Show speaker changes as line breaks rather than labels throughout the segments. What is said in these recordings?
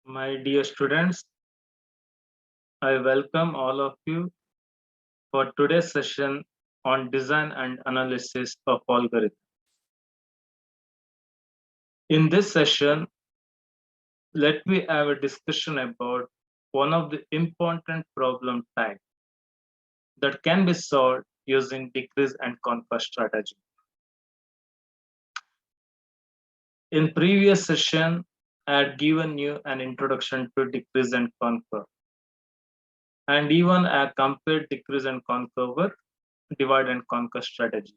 My dear students, I welcome all of you for today's session on design and analysis of algorithms. In this session, let me have a discussion about one of the important problem types that can be solved using decrease and conquer strategy. In previous session, I had given you an introduction to decrease and conquer, and even I compared decrease and conquer with divide and conquer strategy.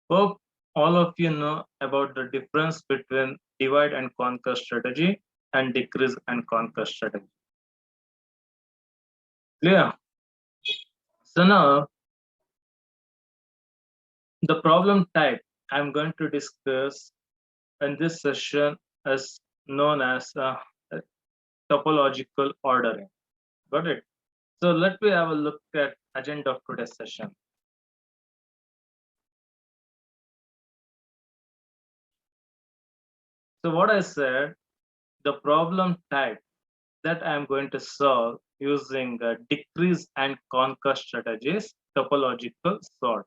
Hope all of you know about the difference between divide and conquer strategy and decrease and conquer strategy. Clear? So now the problem type I'm going to discuss in this session is known as topological ordering. Got it? So let me have a look at agenda of today's session. So what I said, the problem type that I'm going to solve using decrease and conquer strategies, topological sort.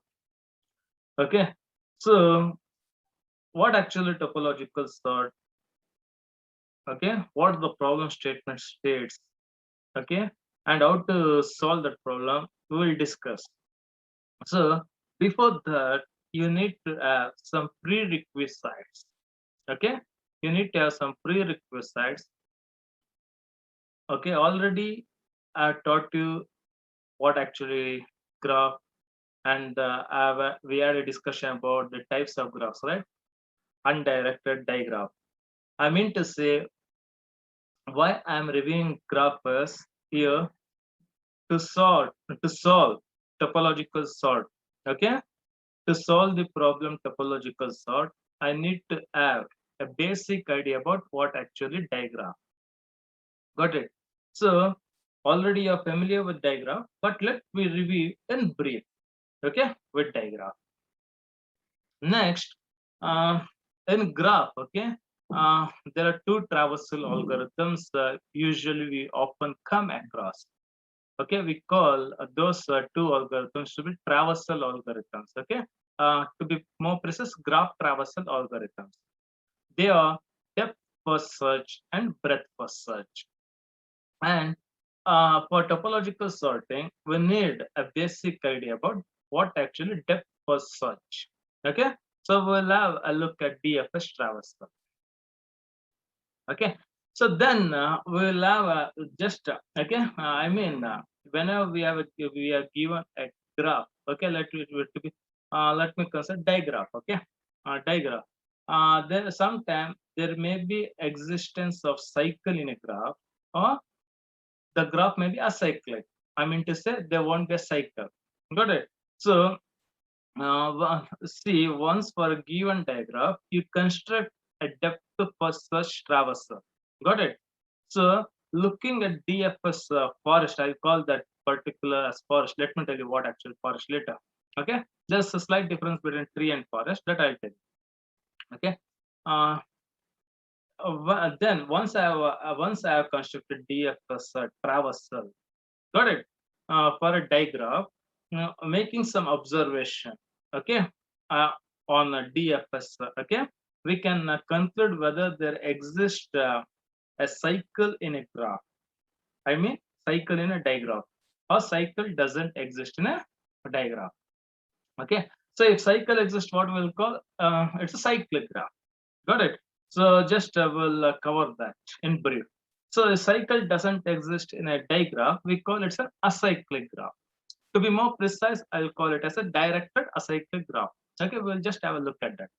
Okay, so what actually topological sort? Okay, what the problem statement states? Okay, and how to solve that problem, we will discuss. So before that, you need to have some prerequisites. Okay, you need to have some prerequisites. Okay, already I taught you what actually graph and we had a discussion about the types of graphs, right? Undirected digraph. I mean to say, why I'm reviewing graphs here to solve topological sort. Okay, to solve the problem topological sort, I need to have a basic idea about what actually digraph. Got it? So already you're familiar with digraph, but let me review in brief. Okay, with digraph. Next, in graph, okay, there are two traversal algorithms usually we often come across. Okay, we call those two algorithms to be traversal algorithms. Okay, to be more precise, graph traversal algorithms. They are depth first search and breadth first search. And for topological sorting, we need a basic idea about what actually depth first search. Okay, so we'll have a look at DFS traversal. Okay, so then we'll have just okay. Whenever we are given a graph. Okay, let me consider digraph. Okay, digraph. There sometimes there may be existence of cycle in a graph, or the graph may be acyclic. I mean to say there won't be a cycle. Got it? So see, once for a given digraph, you construct a depth first search traversal. Got it? So looking at DFS forest, I'll call that particular as forest. Let me tell you what actual forest later. Okay, there's a slight difference between tree and forest that I'll tell you. Okay. Then once I have constructed DFS traversal, got it? For a digraph, making some observation. Okay, on a DFS. Okay, we can conclude whether there exists a cycle in a graph. I mean, cycle in a digraph, or cycle doesn't exist in a digraph. Okay, so if cycle exists, what we'll call it's a cyclic graph. Got it? So just we'll cover that in brief. So a cycle doesn't exist in a digraph. We call it an acyclic graph. To be more precise, I'll call it as a directed acyclic graph. Okay, we'll just have a look at that.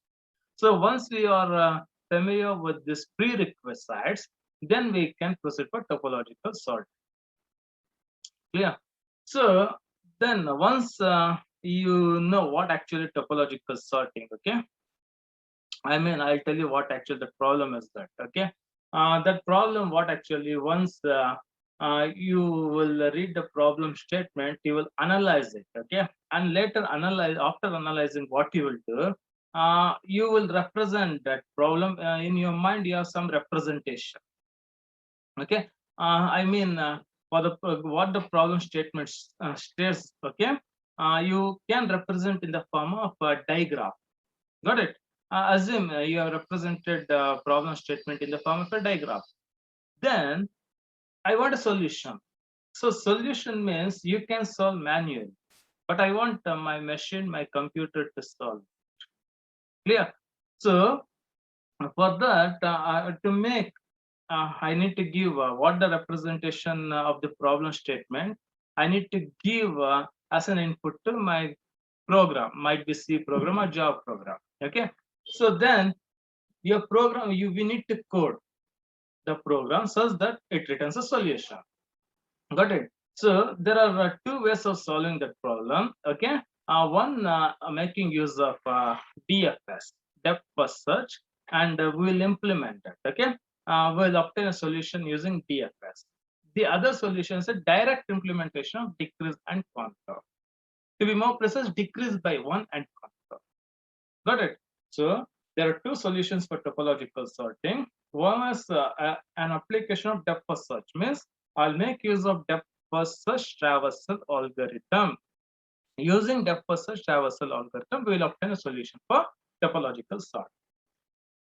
So once we are familiar with these prerequisites, then we can proceed for topological sort. Clear? So then once you know what actually topological sorting, okay? I mean, I'll tell you what actually the problem is that, okay? That problem, what actually once you will read the problem statement, you will analyze it, okay? And later after analyzing what you will do, you will represent that problem in your mind. You have some representation. Okay, I mean, for the what the problem statements states. Okay, you can represent in the form of a diagram. Got it? Assume you have represented the problem statement in the form of a diagram. Then I want a solution. So solution means you can solve manually, but I want my machine, my computer to solve. Clear? So for that, to make, I need to give what the representation of the problem statement. I need to give as an input to my program, might be C program or Java program. Okay. So then your program, we need to code the program such that it returns a solution. Got it? So there are two ways of solving that problem. Okay. One, making use of DFS, depth first search, and we'll implement it. Okay. We'll obtain a solution using DFS. The other solution is a direct implementation of decrease and contour. To be more precise, decrease by one and contour. Got it? So there are two solutions for topological sorting. One is an application of depth first search, means I'll make use of depth first search traversal algorithm. Using depth first search traversal algorithm, we will obtain a solution for topological sort.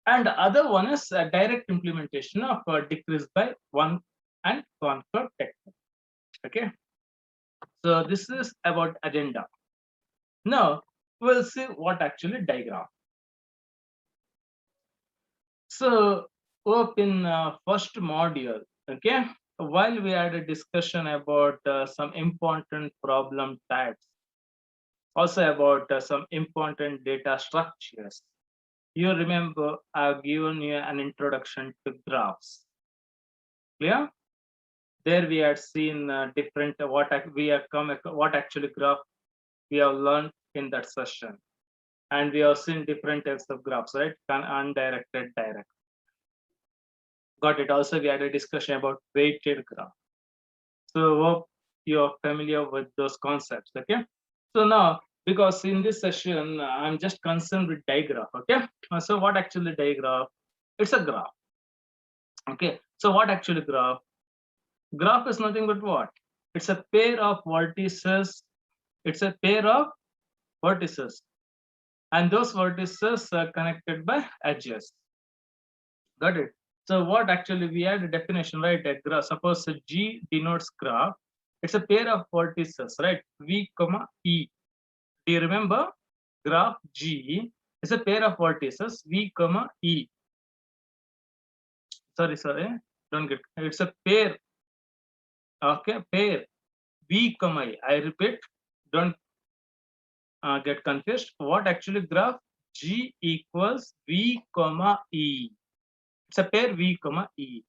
And the other one is a direct implementation of decrease by one and contour technique. Okay. So this is about agenda. Now we'll see what actually diagram. So up in first module, okay, while we had a discussion about some important problem types, also about some important data structures, you remember I've given you an introduction to graphs. Clear? There we had seen different what actually graph we have learned in that session, and we have seen different types of graphs, right? Undirected, direct. Got it. Also, we had a discussion about weighted graph. So hope you are familiar with those concepts. Okay. So now, because in this session, I'm just concerned with digraph. Okay. So what actually digraph? It's a graph. Okay. So what actually graph? Graph is nothing but what? It's a pair of vertices. It's a pair of vertices, and those vertices are connected by edges. Got it? So what actually we had a definition, right? A graph. Suppose a G denotes graph. It's a pair of vertices, right? V comma E. Do you remember? Graph G is a pair of vertices V comma E. Sorry. Don't get. It's a pair. Okay, pair V comma E. I repeat. Don't get confused. What actually graph G equals V comma E. It's a pair V comma E.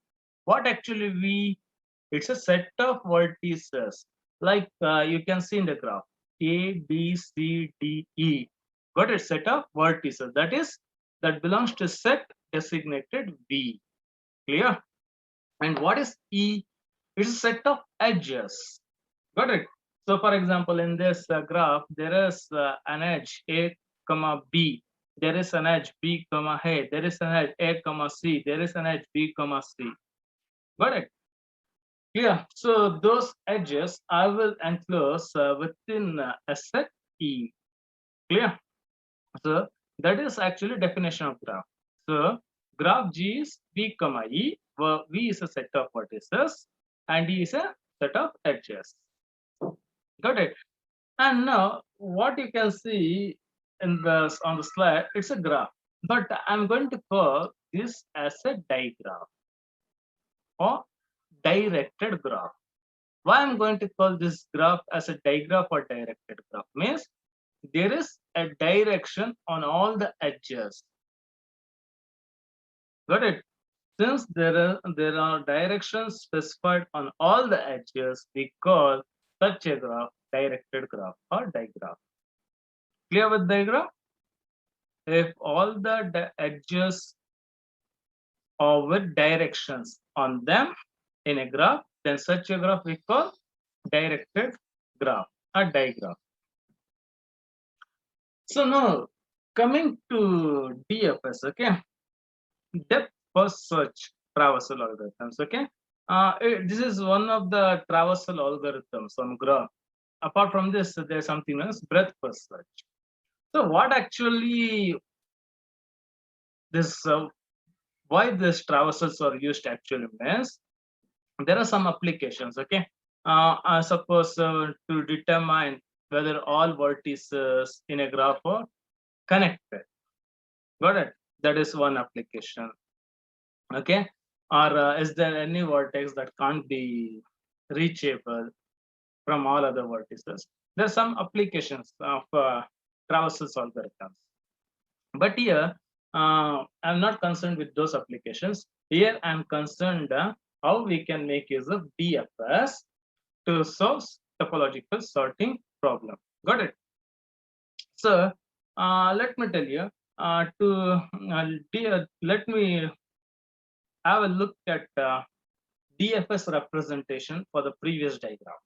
What actually V? It's a set of vertices, like you can see in the graph, A, B, C, D, E. Got a set of vertices. That belongs to set designated V. Clear? And what is E? It's a set of edges. Got it? So, for example, in this graph, there is an edge A comma B. There is an edge B comma A. There is an edge A comma C. There is an edge B comma C. Got it? Yeah. So those edges I will enclose within a set E. Clear? So that is actually definition of graph. So graph G is V comma E, where V is a set of vertices and E is a set of edges. Got it? And now what you can see in on the slide, it's a graph, but I'm going to call this as a digraph or directed graph. Why I'm going to call this graph as a digraph or directed graph means there is a direction on all the edges. Got it? Since there are directions specified on all the edges, we call such a graph directed graph or digraph. Clear with digraph? If all the edges are with directions on them in a graph, then such a graph we call directed graph or digraph. So now Coming to DFS, okay, depth first search traversal algorithms, okay. This is one of the traversal algorithms on graph. Apart from this, there's something else, breadth first search. So what actually this why these traversals are used actually means there are some applications, okay. I suppose to determine whether all vertices in a graph are connected. Got it? That is one application, okay. Or is there any vertex that can't be reachable from all other vertices? There are some applications of traversals algorithms. But here, I'm not concerned with those applications. Here, I'm concerned how we can make use of DFS to solve topological sorting problem. Got it? So, let me tell you, let me have a look at DFS representation for the previous diagram.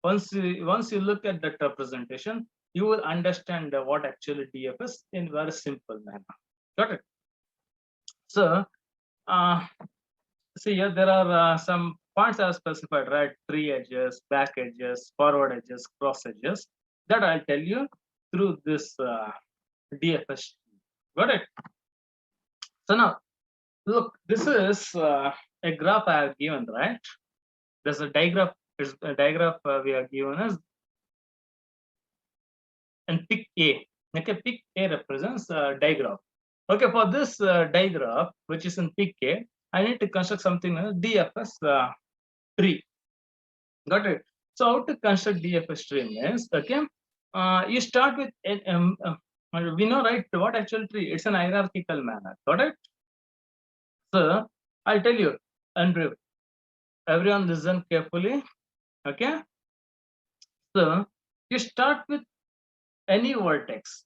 Once you look at that representation, you will understand what actually DFS in very simple manner. Got it? So, see here, there are some points I have specified, right? Tree edges, back edges, forward edges, cross edges. That I'll tell you through this DFS. Got it? So now, look, this is a graph I have given, right? There's a diagram. It's a diagram we are given as, and pick A. Okay, pick A represents diagram. Okay, for this diagram, which is in pick A, I need to construct something as DFS tree. Got it? So how to construct DFS tree means, okay, you start with we know, right, what actual tree? It's an hierarchical manner. Got it? So I'll tell you, and everyone listen carefully. Okay. So you start with any vertex.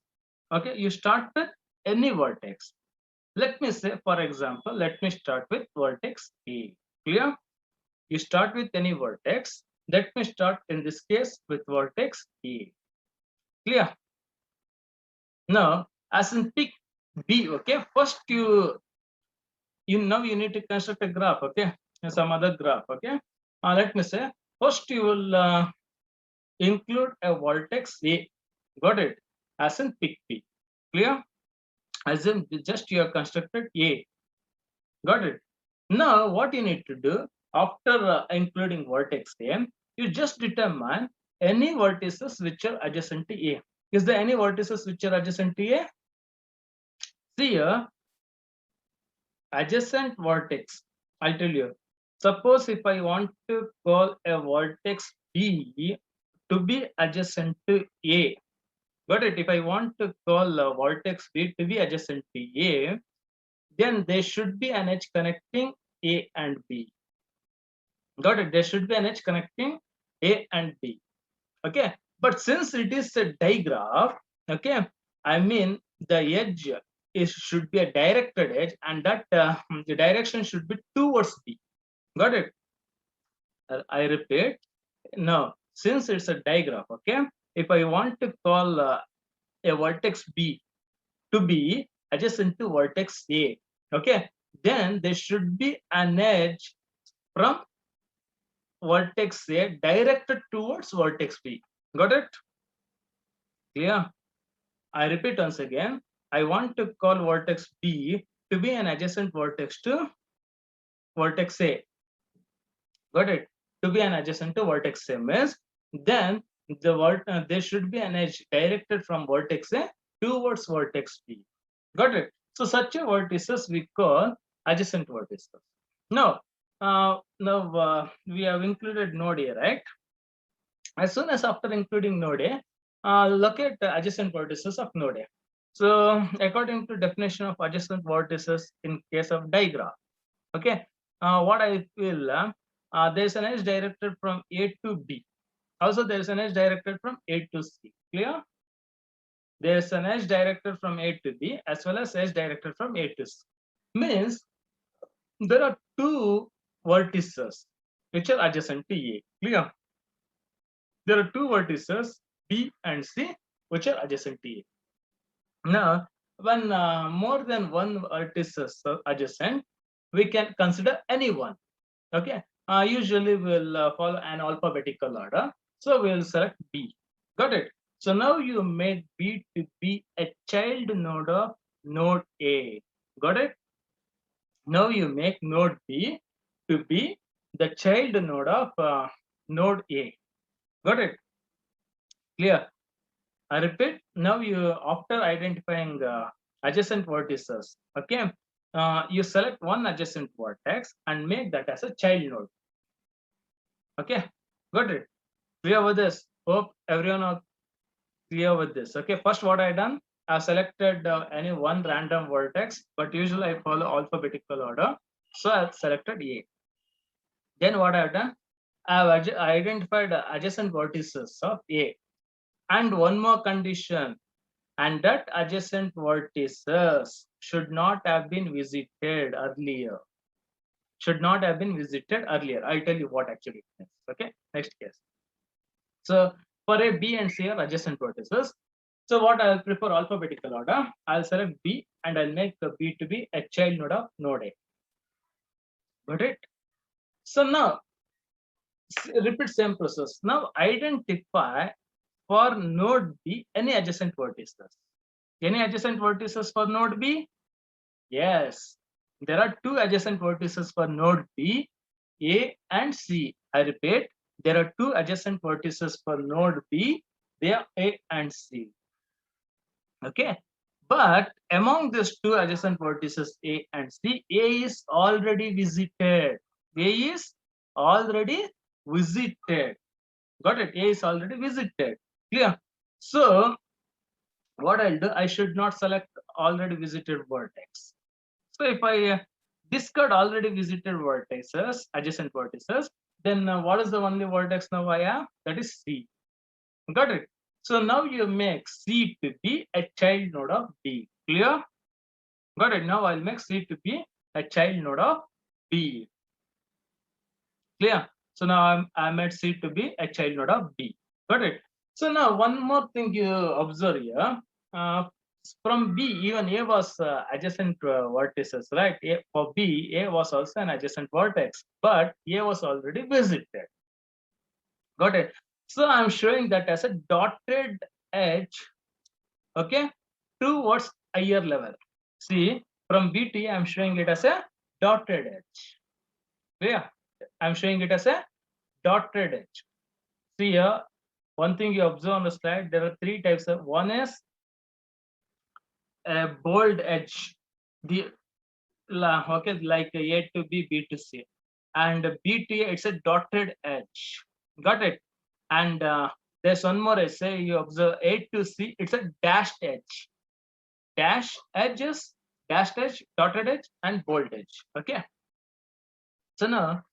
Okay, you start with any vertex. Let me say, for example, let me start with vertex A. Clear? You start with any vertex. Let me start in this case with vertex A. Clear? Now, as in pick B, okay, first you now you need to construct a graph, okay, some other graph, okay. Let me say, first you will include a vertex A. Got it? As in pick B. Clear? As in just you have constructed A. Got it? Now, what you need to do after including vertex A, you just determine any vertices which are adjacent to A. Is there any vertices which are adjacent to A? See here, adjacent vertex. I'll tell you. Suppose if I want to call a vertex B to be adjacent to A. Got it? If I want to call a vertex B to be adjacent to A, then there should be an edge connecting A and B. Got it? There should be an edge connecting A and B. Okay. But since it is a digraph, okay, I mean the edge should be a directed edge, and that the direction should be towards B. Got it? I repeat. Now, since it's a digraph, okay, if I want to call a vertex B to be adjacent to vertex A, okay, then there should be an edge from vertex A directed towards vertex B. Got it? Clear? I repeat once again. I want to call vertex B to be an adjacent vertex to vertex A. Got it? To be an adjacent to vertex A means then there should be an edge directed from vertex A towards vertex B. Got it? So such a vertices we call adjacent vertices. Now, we have included node A, right? As soon as after including node A, look at the adjacent vertices of node A. So according to definition of adjacent vertices in case of digraph, okay, what I feel, there's an edge directed from A to B. Also, there's an edge directed from A to C. Clear? There's an edge directed from A to B as well as edge directed from A to C. Means there are two vertices which are adjacent to A. Clear? There are two vertices B and C which are adjacent to A. Now, when more than one vertex is adjacent, we can consider any one. Okay. Usually we'll follow an alphabetical order. So we'll select B. Got it? So now you made B to be a child node of node A. Got it? Now you make node B to be the child node of node A. Got it? Clear? I repeat, now you, after identifying adjacent vertices, okay, you select one adjacent vertex and make that as a child node. Okay, got it? Clear with this? Hope everyone are clear with this. Okay, first what I done, I selected any one random vertex, but usually I follow alphabetical order. So I selected A. Then what I've done, I've identified adjacent vertices of A. And one more condition, and that adjacent vertices should not have been visited earlier. Should not have been visited earlier. I'll tell you what actually it means. Okay, next case. So for a B and C are adjacent vertices. So what I'll prefer alphabetical order. I'll select B and I'll make the B to be a child node of node A. Got it? So now repeat same process. Now identify for node B any adjacent vertices. Any adjacent vertices for node B? Yes. There are two adjacent vertices for node B, A and C. I repeat, there are two adjacent vertices for node B, they are A and C. Okay. But among these two adjacent vertices A and C, A is already visited. A is already visited. Got it? A is already visited. Clear? So what I'll do, I should not select already visited vertex. So if I discard already visited vertices, adjacent vertices, then what is the only vertex now I have? That is C. Got it? So now you make C to be a child node of B. Clear? Got it? Now I'll make C to be a child node of B. Clear? So now I made C to be a child node of B. Got it? So now one more thing you observe here. From B, even A was adjacent vertices, right? For B, A was also an adjacent vertex, but A was already visited. Got it? So I'm showing that as a dotted edge, okay, towards higher level. See, from B to A, I'm showing it as a dotted edge. Yeah, I'm showing it as a dotted edge. See here, one thing you observe on the slide, there are three types of, one is a bold edge, the okay, like A to B, B to C, and B to A, it's a dotted edge. Got it? And there's one more essay you observe, A to C, it's a dashed edge. Dash edges, dashed edge, dotted edge, and bold edge. Okay. So now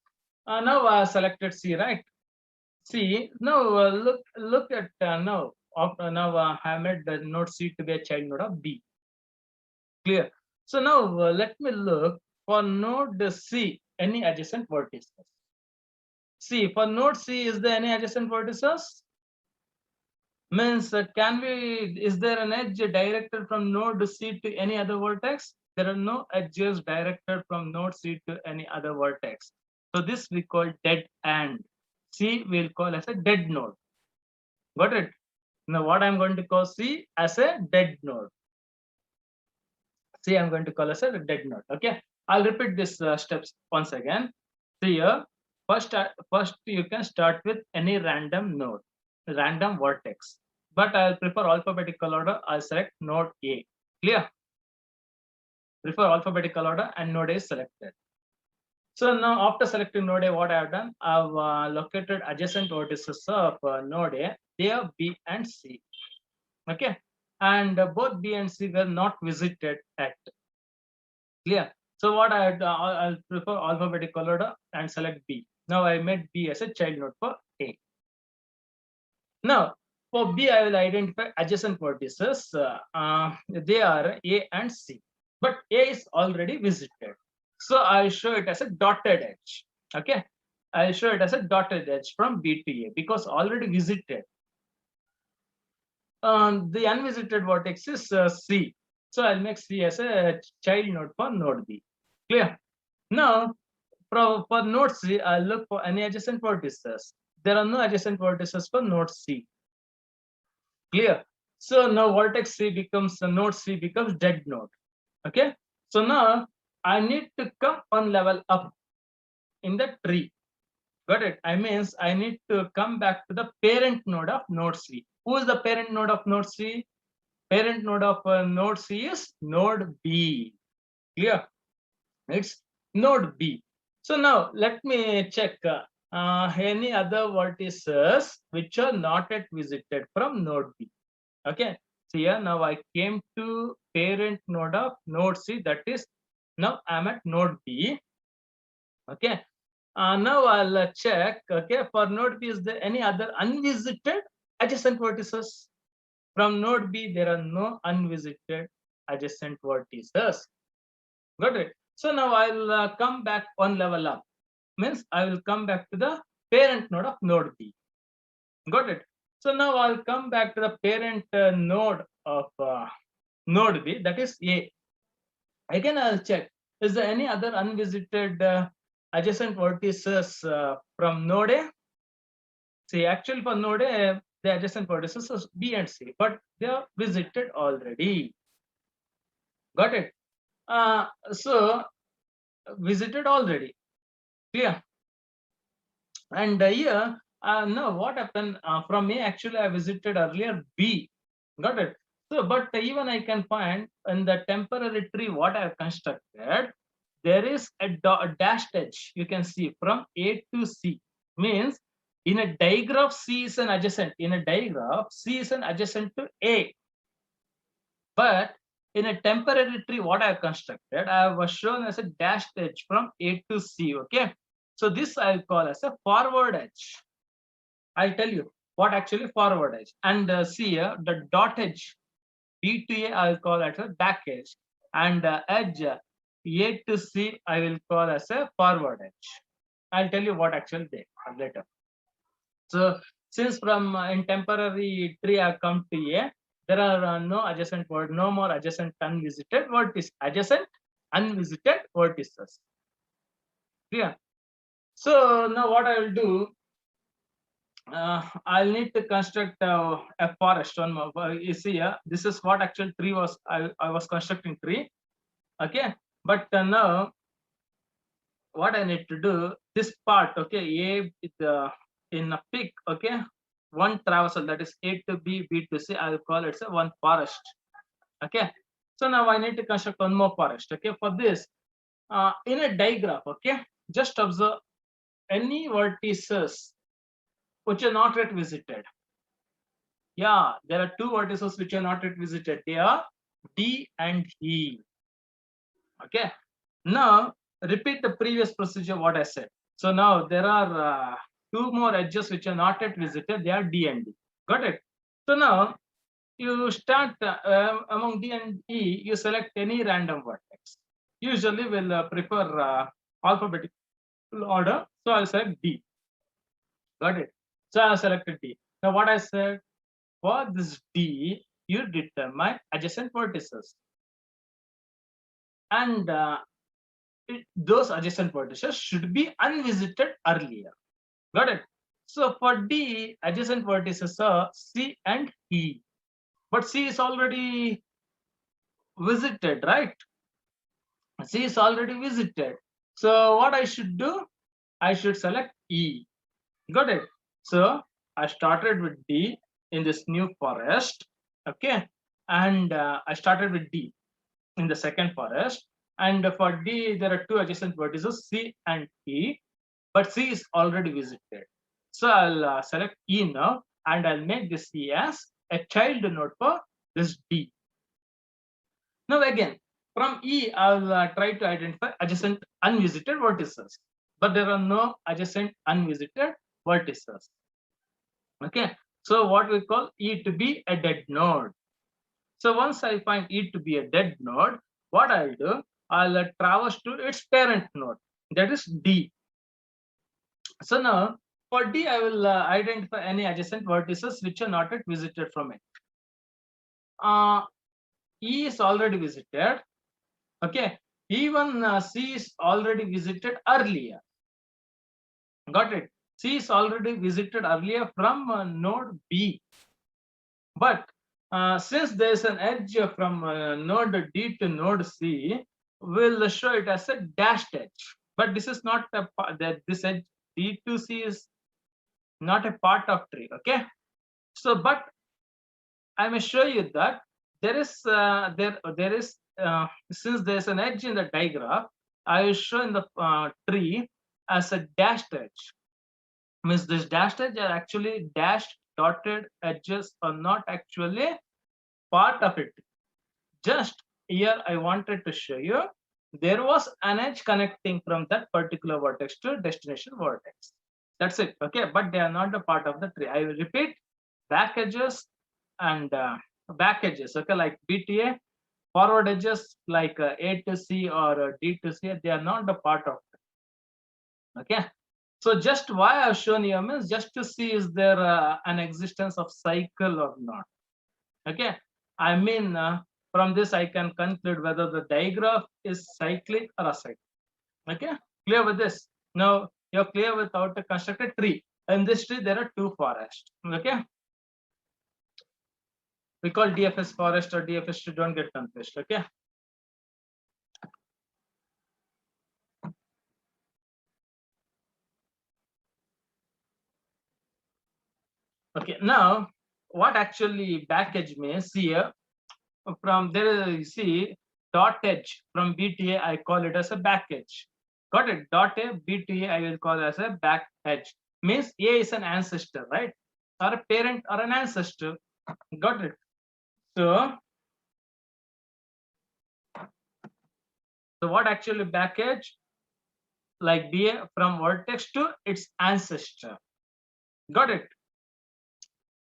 I selected C, right? See, now look at now. Now I made the node C to be a child node of B. Clear? So now let me look for node C, any adjacent vertices. See, for node C, is there any adjacent vertices? Means can we, is there an edge directed from node C to any other vertex? There are no edges directed from node C to any other vertex. So this we call dead end. C we'll call as a dead node. Got it? Now what I'm going to call C as a dead node. C I'm going to call as a dead node. Okay. I'll repeat these steps once again. See here, first you can start with any random node, random vertex. But I'll prefer alphabetical order. I'll select node A. Clear? Prefer alphabetical order and node A is selected. So now after selecting node A, what I have done, I've located adjacent vertices of node A. They are B and C. Okay, and both B and C were not visited at. Clear? So what I'll prefer alphabetical order and select B. Now I made B as a child node for A. Now for B, I will identify adjacent vertices. They are A and C, but A is already visited. So I'll show it as a dotted edge. Okay, I'll show it as a dotted edge from B to A because already visited. The unvisited vertex is C. So I'll make C as a child node for node B. Clear? Now, for node C, I'll look for any adjacent vertices. There are no adjacent vertices for node C. Clear? So now vertex C becomes node C becomes dead node. Okay. So now I need to come one level up in the tree. Got it? I means I need to come back to the parent node of node C. Who is the parent node of node C? Parent node of node C is node B. Clear? It's node B. So now let me check any other vertices which are not yet visited from node B. Okay. So here now I came to parent node of node C. That is, now I'm at node B. Okay. Now I'll check. Okay, for node B, is there any other unvisited adjacent vertices? From node B, there are no unvisited adjacent vertices. Got it? So now I'll come back one level up. Means I will come back to the parent node of node B. Got it? So now I'll come back to the parent node of node B, that is A. Again, I'll check. Is there any other unvisited adjacent vertices from node A? See, actually for node A, the adjacent vertices is B and C, but they are visited already. Got it? So visited already. Clear? And here, now what happened from A? Actually, I visited earlier B. Got it? So, but even I can find in the temporary tree what I have constructed, there is a dashed edge. You can see from A to C. Means in a digraph, C is an adjacent. In a digraph, C is an adjacent to A. But in a temporary tree, what I have constructed, I have shown as a dashed edge from A to C. Okay. So this I'll call as a forward edge. I'll tell you what actually forward edge. And see here, the dot edge B to A, I'll call as a back edge. And edge A to C, I will call as a forward edge. I'll tell you what actually they are later. So since from in temporary tree I have come to A, there are no adjacent no more adjacent unvisited vertices. Adjacent unvisited vertices. Clear? So now what I will do, I'll need to construct a forest. One more. You see here, this is what actual tree was. I was constructing tree. Okay, but now what I need to do, this part. Okay, A with in a peak. Okay, one traversal, that is A to B, B to C. I will call it one forest. Okay, so now I need to construct one more forest. Okay, for this, in a digraph. Okay, just observe any vertices which are not yet visited. Yeah, there are two vertices which are not yet visited. They are D and E. Okay. Now repeat the previous procedure what I said. So now there are two more edges which are not yet visited. They are D and E. Got it? So now you start among D and E. You select any random vertex. Usually we'll prefer alphabetical order. So I'll select D. Got it? So I selected D. Now what I said, for this D, you determine adjacent vertices. And those adjacent vertices should be unvisited earlier. Got it? So for D, adjacent vertices are C and E. But C is already visited, right? C is already visited. So what I should do? I should select E. Got it? So I started with D in this new forest. Okay. And I started with D in the second forest. And for D, there are two adjacent vertices, C and E. But C is already visited. So I'll select E now. And I'll make this E as a child node for this D. Now again, from E, I'll try to identify adjacent unvisited vertices. But there are no adjacent unvisited vertices. Okay, so what we call E to be a dead node. So once I find E to be a dead node, what I'll do, I'll traverse to its parent node, that is D. So now for D, I will identify any adjacent vertices which are not yet visited from it. E is already visited. Okay, even C is already visited earlier. Got it? C is already visited earlier from node B. But since there is an edge from node D to node C, we'll show it as a dashed edge. But this is not a that this edge D to C is not a part of tree. Okay, so but I may show you that there is since there is an edge in the diagram, I will show in the tree as a dashed edge. Means this dashed edge are actually dashed dotted edges are not actually part of it. Just here I wanted to show you there was an edge connecting from that particular vertex to destination vertex. That's it. Okay, but they are not a part of the tree. I will repeat, back edges and back edges, okay, like BTA, forward edges like A to C or D to C, they are not a part of it. Okay, so just why I've shown you means just to see is there an existence of cycle or not. Okay, I mean from this I can conclude whether the digraph is cyclic or acyclic. Okay, clear with this? Now you're clear with how to construct a tree. In this tree there are two forests. Okay, we call DFS forest or DFS tree, don't get confused. Okay, okay, now what actually back edge means here, from there you see dot edge from BTA, I call it as a back edge. Got it? Dot A, BTA I will call as a back edge. Means A is an ancestor, right? Or a parent or an ancestor. Got it? So what actually back edge? Like BA from vertex to its ancestor. Got it?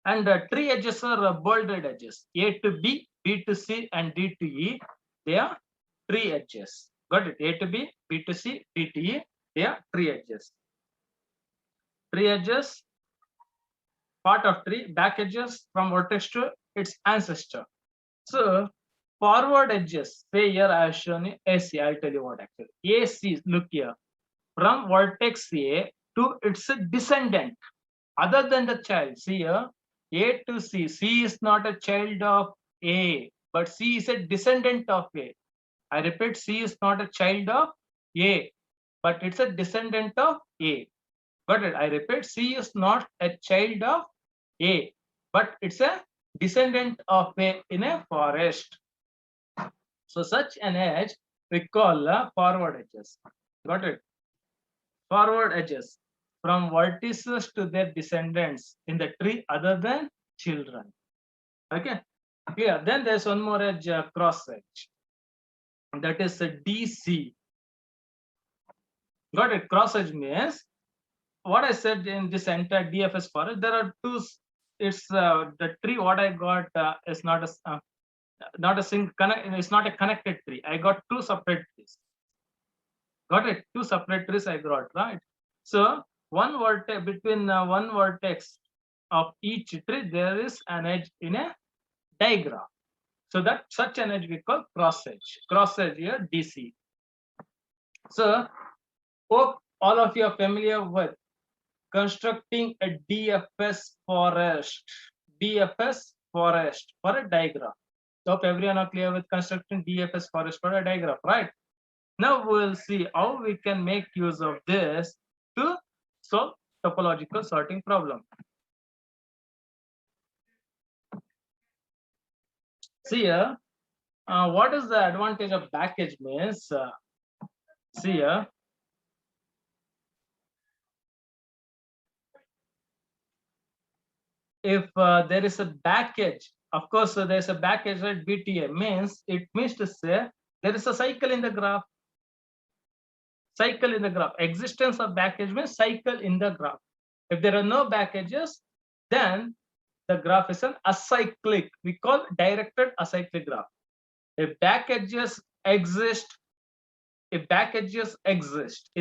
And tree edges are bolded edges. A to B, B to C, and D to E. They are tree edges. Got it? A to B, B to C, D to E. They are tree edges. Tree edges, part of tree. Back edges from vertex to its ancestor. So forward edges. Say here I have shown you AC. I'll tell you what actually. AC. Look here. From vertex A to its descendant, other than the child. See here. A to C. C is not a child of A, but C is a descendant of A. I repeat, C is not a child of A, but it's a descendant of A. Got it? I repeat, C is not a child of A, but it's a descendant of A in a forest. So such an edge we call forward edges. Got it? Forward edges from vertices to their descendants in the tree other than children. Okay, clear. Then there's one more edge, cross edge. That is a DC. Got it? Cross edge means what I said in this entire DFS forest. There are two. It's the tree. What I got is not a single connect. It's not a connected tree. I got two separate trees. Got it? Two separate trees I got, right? So one vertex between one vertex of each tree, there is an edge in a diagram. So that such an edge we call cross edge. Cross edge here, DC. So hope all of you are familiar with constructing a DFS forest. DFS forest for a diagram. So hope everyone are clear with constructing DFS forest for a diagram, right? Now we'll see how we can make use of this to solve topological sorting problem. See here, what is the advantage of back edge means? See here, if there is a back edge, of course, there's a back edge at BTA means it means to say there is a cycle in the graph. Cycle in the graph. Existence of back edge means cycle in the graph. If there are no back edges, then the graph is an acyclic. We call directed acyclic graph. If back edges exist, in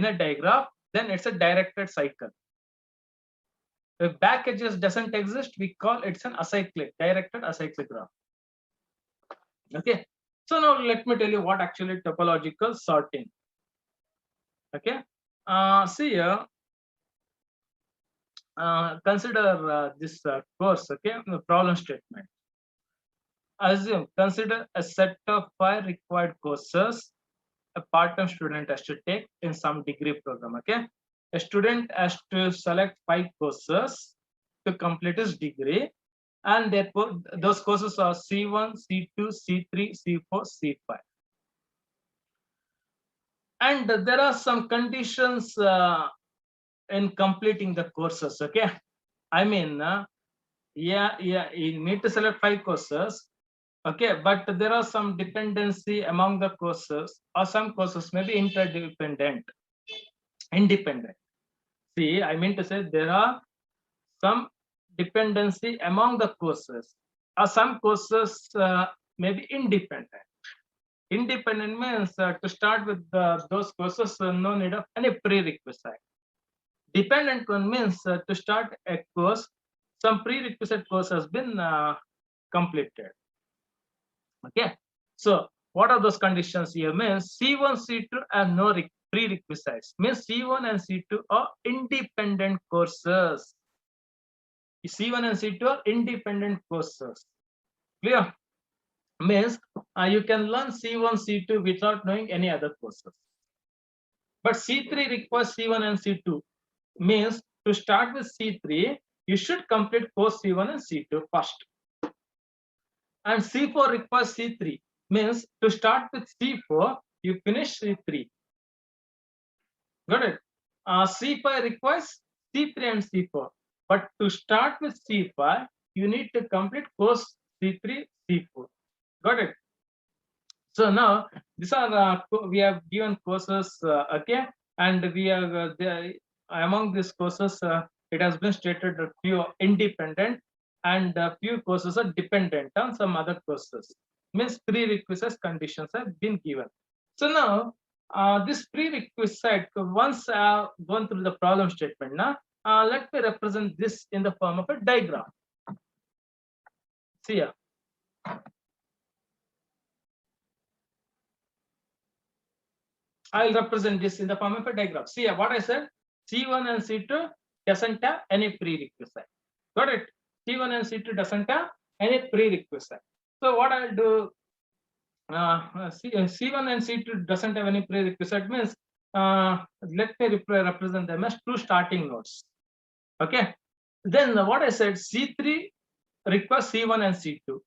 a digraph, then it's a directed cycle. If back edges doesn't exist, we call it's an acyclic, directed acyclic graph. Okay. So now let me tell you what actually topological sorting. Okay. See here. Consider this course. Okay. The problem statement. Assume, consider a set of 5 required courses a part-time student has to take in some degree program. Okay. A student has to select 5 courses to complete his degree, and therefore those courses are C1, C2, C3, C4, C5. And there are some conditions in completing the courses. Okay. I mean, yeah, you need to select 5 courses. Okay, but there are some dependency among the courses, or some courses may be interdependent, independent. See, I mean to say there are some dependency among the courses, or some courses may be independent. Independent means to start with those courses, no need of any prerequisite. Dependent one means to start a course, some prerequisite course has been completed. Okay, so what are those conditions here? Means C1, C2 have no prerequisites. Means C1 and C2 are independent courses. C1 and C2 are independent courses. Clear? Means you can learn C1, C2 without knowing any other courses. But C3 requires C1 and C2. Means to start with C3, you should complete course C1 and C2 first. And C4 requires C3. Means to start with C4, you finish C3. Got it? C5 requires C3 and C4. But to start with C5, you need to complete course C3, C4. Got it? So now these are we have given courses, okay, and we have among these courses it has been stated that few are independent and few courses are dependent on some other courses. Means prerequisites conditions have been given. So now this prerequisite, once gone through the problem statement, now let me represent this in the form of a diagram. See here. I'll represent this in the form of a diagram. See what I said, C1 and C2 doesn't have any prerequisite. Got it? C1 and C2 doesn't have any prerequisite. So what I'll do, C1 and C2 doesn't have any prerequisite means, let me represent them as 2 starting nodes. Okay. Then what I said, C3 requires C1 and C2.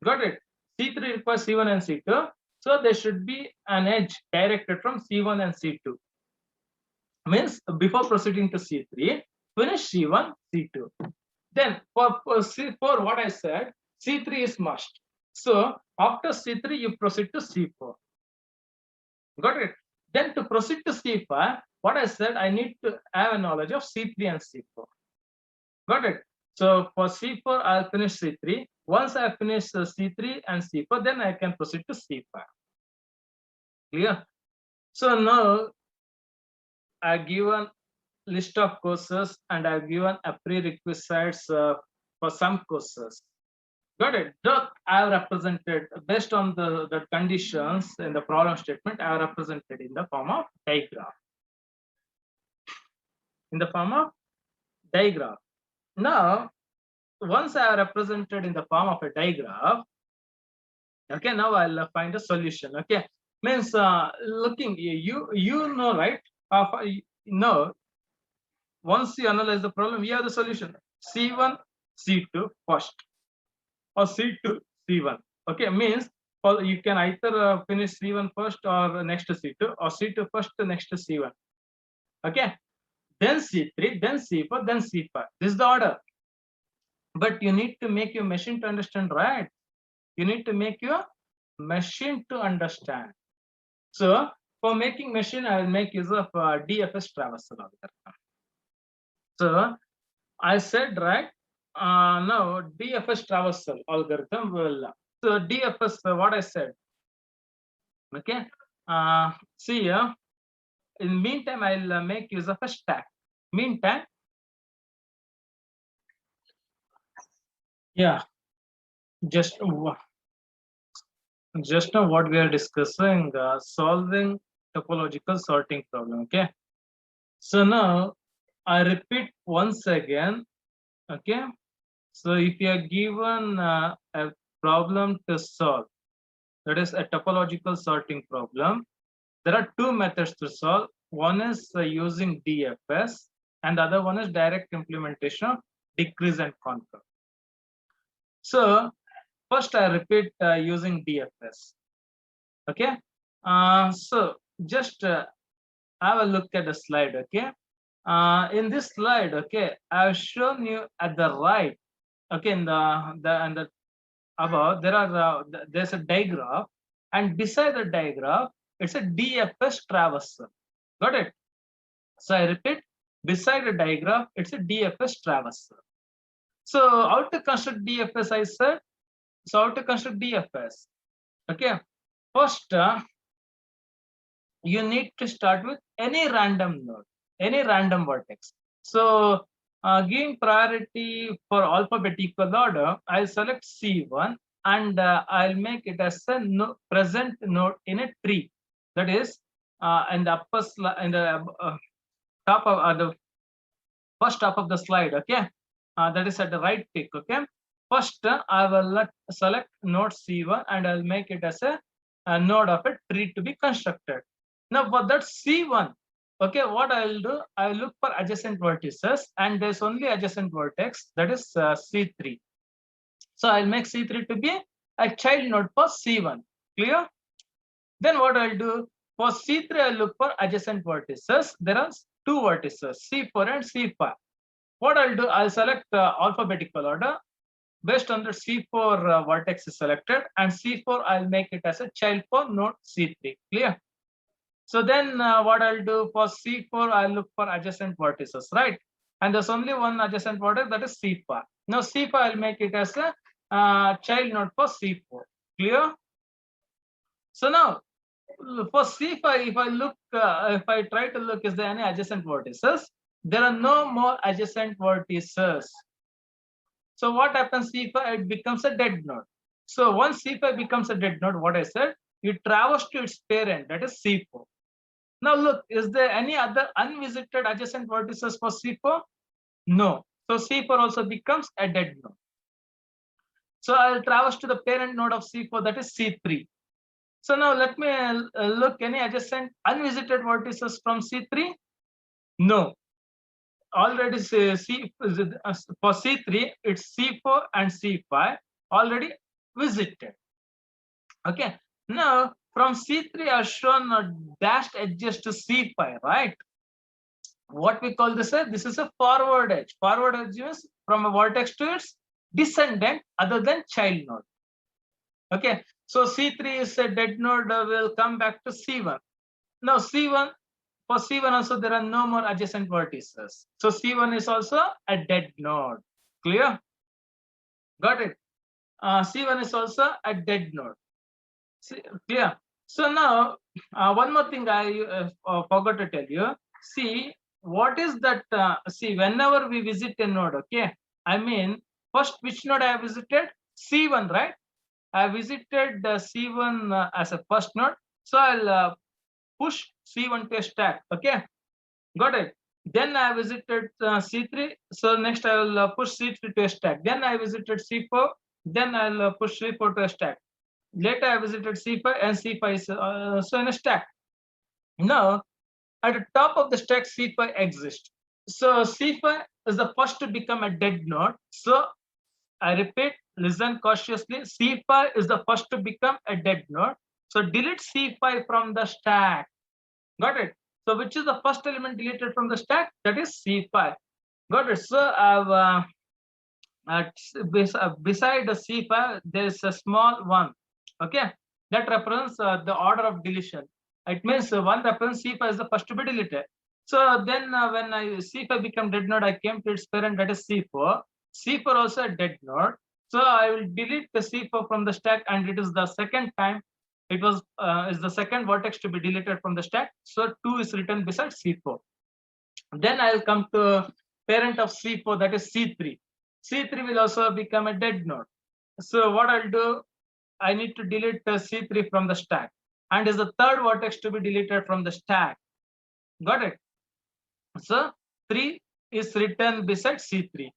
Got it? C3 requires C1 and C2. So there should be an edge directed from C1 and C2. Means before proceeding to C3, finish C1, C2. Then for C4, what I said, C3 is must. So after C3, you proceed to C4. Got it? Then to proceed to C5, what I said, I need to have a knowledge of C3 and C4. Got it? So for C4, I'll finish C3. Once I finish C3 and C4, then I can proceed to C5. Clear? So now I've given list of courses and I've given a prerequisites for some courses. Got it? That I have represented based on the conditions in the problem statement. I have represented in the form of diagram. In the form of diagram. Now, once I have represented in the form of a diagram, okay, now I'll find a solution. Okay, means looking you know, right? No, once you analyze the problem, we have the solution. C1, C2 first, or C2, C1. Okay, means you can either finish C1 first or next to C2, or C2 first next to C1. Okay, then C3, then C4, then C5. This is the order. But you need to make your machine to understand, right? You need to make your machine to understand. So for making machine, I will make use of DFS traversal algorithm. So I said, right, now DFS traversal algorithm will, so DFS, what I said, okay, see here, in meantime, I'll make use of a stack. Meantime, yeah, just Just now what we are discussing, solving topological sorting problem. Okay. So now I repeat once again. Okay. So if you are given a problem to solve, that is a topological sorting problem, there are two methods to solve. One is using DFS, and the other one is direct implementation of decrease and conquer. So first I repeat using DFS. Okay. So just have a look at the slide. Okay. In this slide, okay, I've shown you at the right. Okay, in the above there are there's a diagram, and beside the diagram it's a DFS traversal. Got it? So I repeat, beside the diagram it's a DFS traversal. So how to construct DFS? I said. So how to construct DFS? Okay, first you need to start with any random node, any random vertex. So giving priority for alphabetical order, I'll select C1 and I'll make it as a present node in a tree. That is in the upper in the top of the first top of the slide. Okay, that is at the right tick. Okay, first I will select node C1 and I'll make it as a node of a tree to be constructed. Now for that C1, okay, what I'll do, I'll look for adjacent vertices, and there's only adjacent vertex, that is C3. So I'll make C3 to be a child node for C1. Clear? Then what I'll do, for C3 I'll look for adjacent vertices. There are two vertices, C4 and C5. What I'll do, I'll select alphabetical order. Based on the C4 vertex is selected, and C4 I'll make it as a child for node C3. Clear? So then what I'll do, for C4, I'll look for adjacent vertices, right? And there's only one adjacent vertex, that is C5. Now C5, I'll make it as a child node for C4. Clear? So now for C5, if I look, if I try to look, is there any adjacent vertices? There are no more adjacent vertices. So what happens, C5, it becomes a dead node. So once C5 becomes a dead node, what I said, it travels to its parent, that is C4. Now look, is there any other unvisited adjacent vertices for C4? No. So C4 also becomes a dead node. So I'll traverse to the parent node of C4, that is C3. So now let me look, any adjacent unvisited vertices from C3? No. Already for C3, it's C4 and C5 already visited. Okay. Now from C3, I've shown dashed edges to C5, right? What we call this? This is a forward edge. Forward edge is from a vertex to its descendant other than child node. Okay. So C3 is a dead node, will come back to C1. Now C1, for C1 also there are no more adjacent vertices. So C1 is also a dead node. Clear? Got it? C1 is also a dead node. Clear? So now one more thing I forgot to tell you. See, what is that? See, whenever we visit a node, okay, I mean, first which node I have visited? C1, right? I visited C1 as a first node. So I'll push C1 to a stack. Okay, got it. Then I visited C3. So next I will push C3 to a stack. Then I visited C4. Then I'll push C4 to a stack. Later I visited C5, and C5 is so in a stack. Now at the top of the stack, C5 exists. So C5 is the first to become a dead node. So I repeat, listen cautiously. C5 is the first to become a dead node. So delete C5 from the stack. Got it? So which is the first element deleted from the stack? That is C5. Got it? So I've beside the C5, there is a small one. Okay, that represents the order of deletion. It means one represents C5 is the first to be deleted. So then when C5 become dead node, I came to its parent, that is C4. C4 also a dead node. So I will delete the C4 from the stack, and it is the second time. It was is the second vertex to be deleted from the stack. So 2 is written beside C4. Then I will come to parent of C4, that is C3. C3 will also become a dead node. So what I'll do, I need to delete C3 from the stack, and is the third vertex to be deleted from the stack. Got it? So 3 is written beside C3.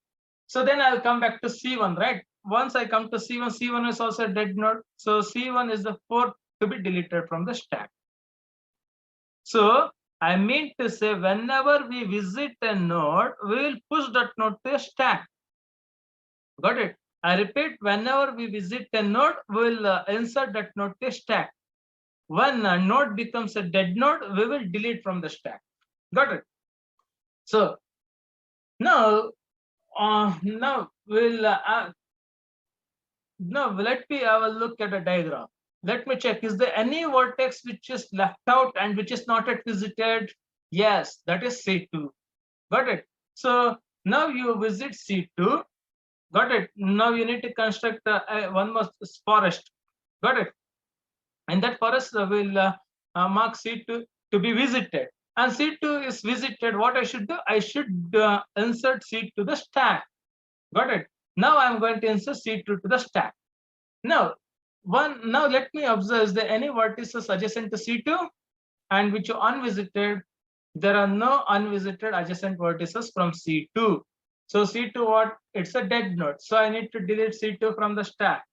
So then I'll come back to C1, right? Once I come to C1, C1 is also a dead node. So C1 is the fourth to be deleted from the stack. So I mean to say, whenever we visit a node, we will push that node to a stack. Got it? I repeat, whenever we visit a node, we will insert that node to a stack. When a node becomes a dead node, we will delete from the stack. Got it? So now we'll now let me have a look at a diagram. Let me check, is there any vertex which is left out and which is not yet visited? Yes, that is C2. Got it? So now you visit C2. Got it? Now you need to construct one more forest. Got it? And that forest will mark C2 to be visited. And C2 is visited. What I should do? I should insert C2 to the stack. Got it? Now I'm going to insert C2 to the stack. Now let me observe, is there any vertices adjacent to C2 and which are unvisited? There are no unvisited adjacent vertices from C2. So C2 what? It's a dead node. So I need to delete C2 from the stack.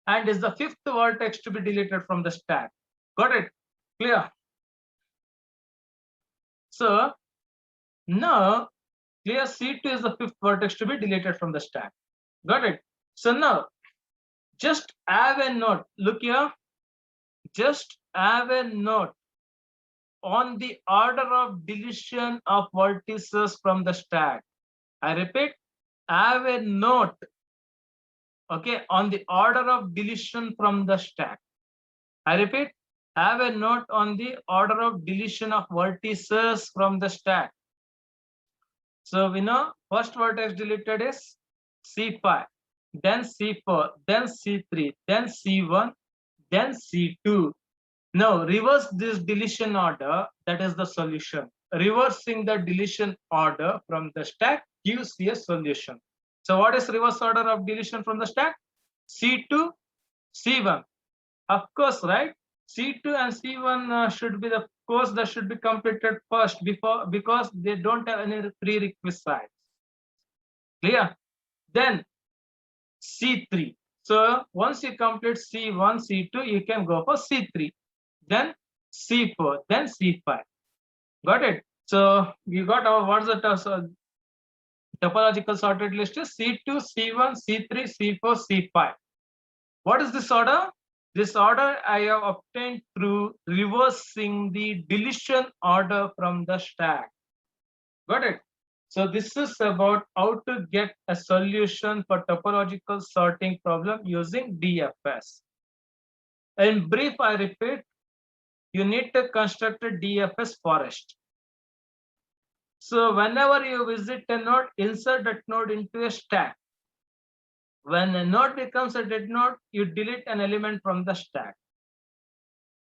And is the fifth vertex to be deleted from the stack. Got it? Clear? So now clear, C2 is the fifth vertex to be deleted from the stack. Got it? So now just have a note. Look here. Just have a note on the order of deletion of vertices from the stack. I repeat, have a note, okay, on the order of deletion from the stack. I repeat, have a note on the order of deletion of vertices from the stack. So we know first vertex deleted is C5, then C4, then C3, then C1, then C2. Now reverse this deletion order, that is the solution. Reversing the deletion order from the stack gives you a solution. So what is reverse order of deletion from the stack? C2, C1. Of course, right? C2 and C1 should be the course that should be completed first because they don't have any prerequisites. Clear? Then C3. So once you complete C1, C2, you can go for C3. Then C4, then C5. Got it? So you got our what's the topological sorted list is C2, C1, C3, C4, C5. What is this order? This order I have obtained through reversing the deletion order from the stack. Got it? So this is about how to get a solution for topological sorting problem using DFS. In brief, I repeat, you need to construct a DFS forest. So whenever you visit a node, insert that node into a stack. When a node becomes a dead node, you delete an element from the stack.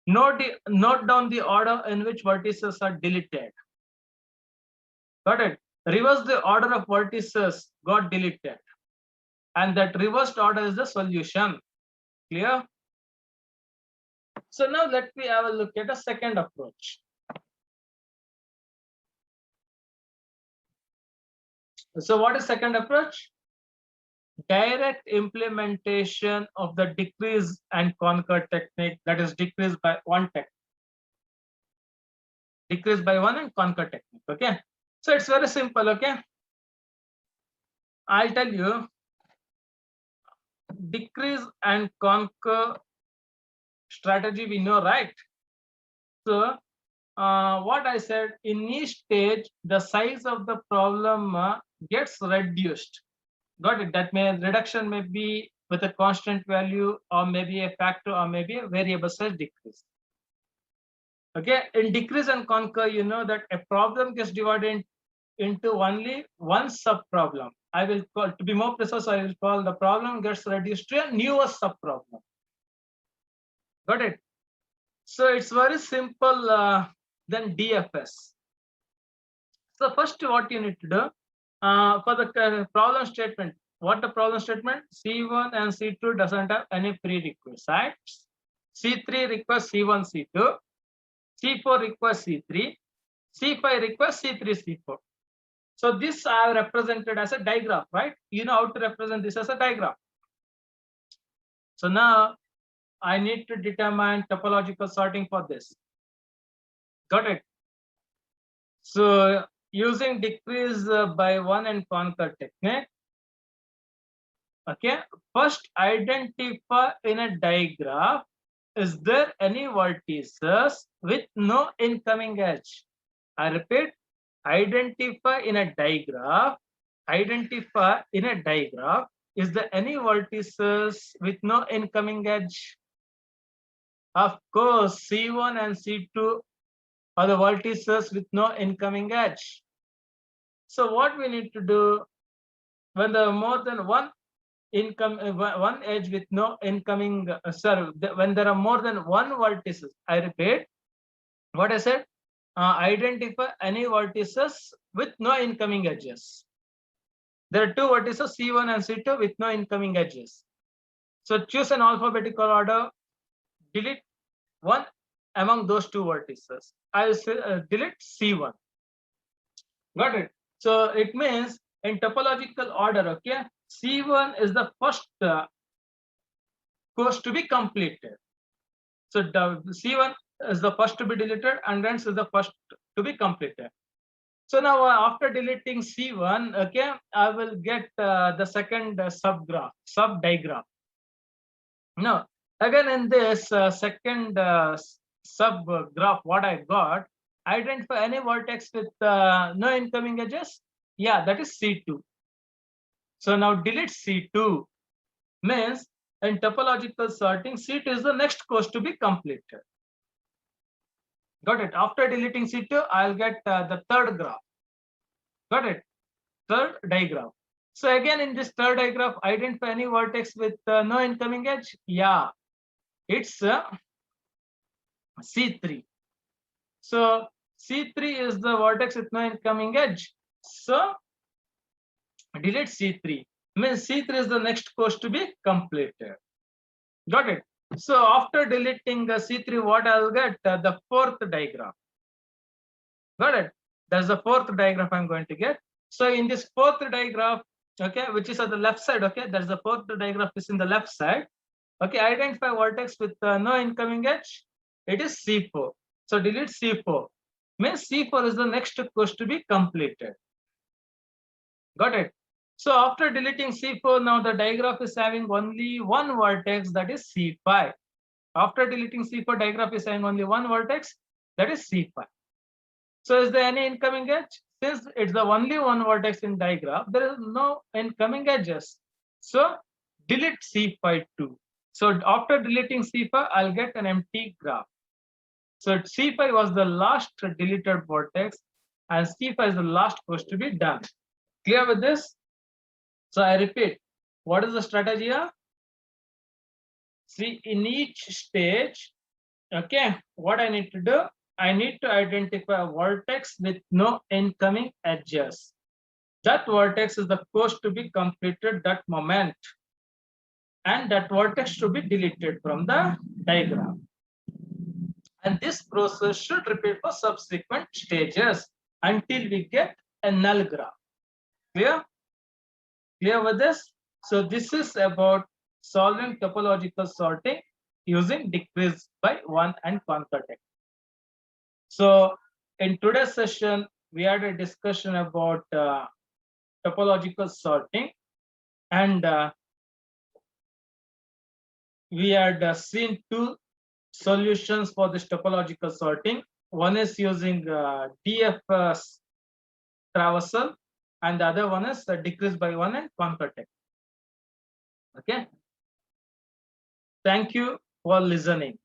Note down the order in which vertices are deleted. Got it? Reverse the order of vertices got deleted. And that reversed order is the solution. Clear? So now let me have a look at a second approach. So what is second approach? Direct implementation of the decrease and conquer technique, that is decrease by one technique. Decrease by one and conquer technique. Okay. So it's very simple. Okay. I'll tell you, decrease and conquer strategy we know, right? So what I said, in each stage, the size of the problem gets reduced. Got it? That reduction may be with a constant value, or maybe a factor, or maybe a variable size decrease. Okay, in decrease and conquer, you know that a problem gets divided into only one sub problem. I will call, to be more precise, I will call the problem gets reduced to a newer sub problem. Got it? So it's very simple than DFS. So first, what you need to do for the problem statement, what the problem statement? C1 and C2 doesn't have any prerequisites. C3 requires C1, C2. C4 requires C3. C5 requires C3, C4. So this I have represented as a diagram, right? You know how to represent this as a diagram. So now I need to determine topological sorting for this. Got it? So using decrease by one and conquer technique. Okay, first identify in a diagram, is there any vertices with no incoming edge? I repeat, identify in a diagram, is there any vertices with no incoming edge? Of course, C1 and C2 are the vertices with no incoming edge. So what we need to do, when there are more than one one edge with no incoming, when there are more than one vertices, I repeat, what I said, identify any vertices with no incoming edges. There are two vertices, C1 and C2 with no incoming edges. So choose an alphabetical order, delete one among those two vertices. I will say, delete C1. Got it? So it means in topological order, okay, C1 is the first course to be completed. So the C1 is the first to be deleted and then is the first to be completed. So now after deleting C1, okay, I will get the second sub diagram. Now again in this second sub graph, what I got, identify any vertex with no incoming edges. Yeah, that is C2. So now delete C2 means in topological sorting, C2 is the next course to be completed. Got it? After deleting C2, I'll get the third graph. Got it? Third diagram. So again in this third diagram, identify any vertex with no incoming edge. Yeah, it's C3. So C3 is the vertex with no incoming edge. So delete C3 means C3 is the next course to be completed. Got it? So after deleting C3, what I'll get? The fourth diagram. Got it? That's the fourth diagram I'm going to get. So in this fourth diagram, okay, which is at the left side, okay, that's the fourth diagram is in the left side. Okay, identify vertex with no incoming edge. It is C4. So delete C4. Means C4 is the next course to be completed. Got it? So after deleting C4, now the digraph is having only one vertex, that is C5. After deleting C4, digraph is having only one vertex, that is C5. So is there any incoming edge? Since it's the only one vertex in digraph, there is no incoming edges. So delete C5 too. So after deleting C5, I'll get an empty graph. So C5 was the last deleted vertex and C5 is the last course to be done. Clear with this? So I repeat, what is the strategy here? See, in each stage, okay, what I need to do, I need to identify a vertex with no incoming edges. That vertex is the course to be completed that moment. And that vertex should be deleted from the diagram. And this process should repeat for subsequent stages until we get a null graph. Clear? Clear with this? So this is about solving topological sorting using decrease by one and conquer technique. So in today's session, we had a discussion about topological sorting, and we had seen two solutions for this topological sorting. One is using DF traversal, and the other one is decrease by one and conquer technique. Okay. Thank you for listening.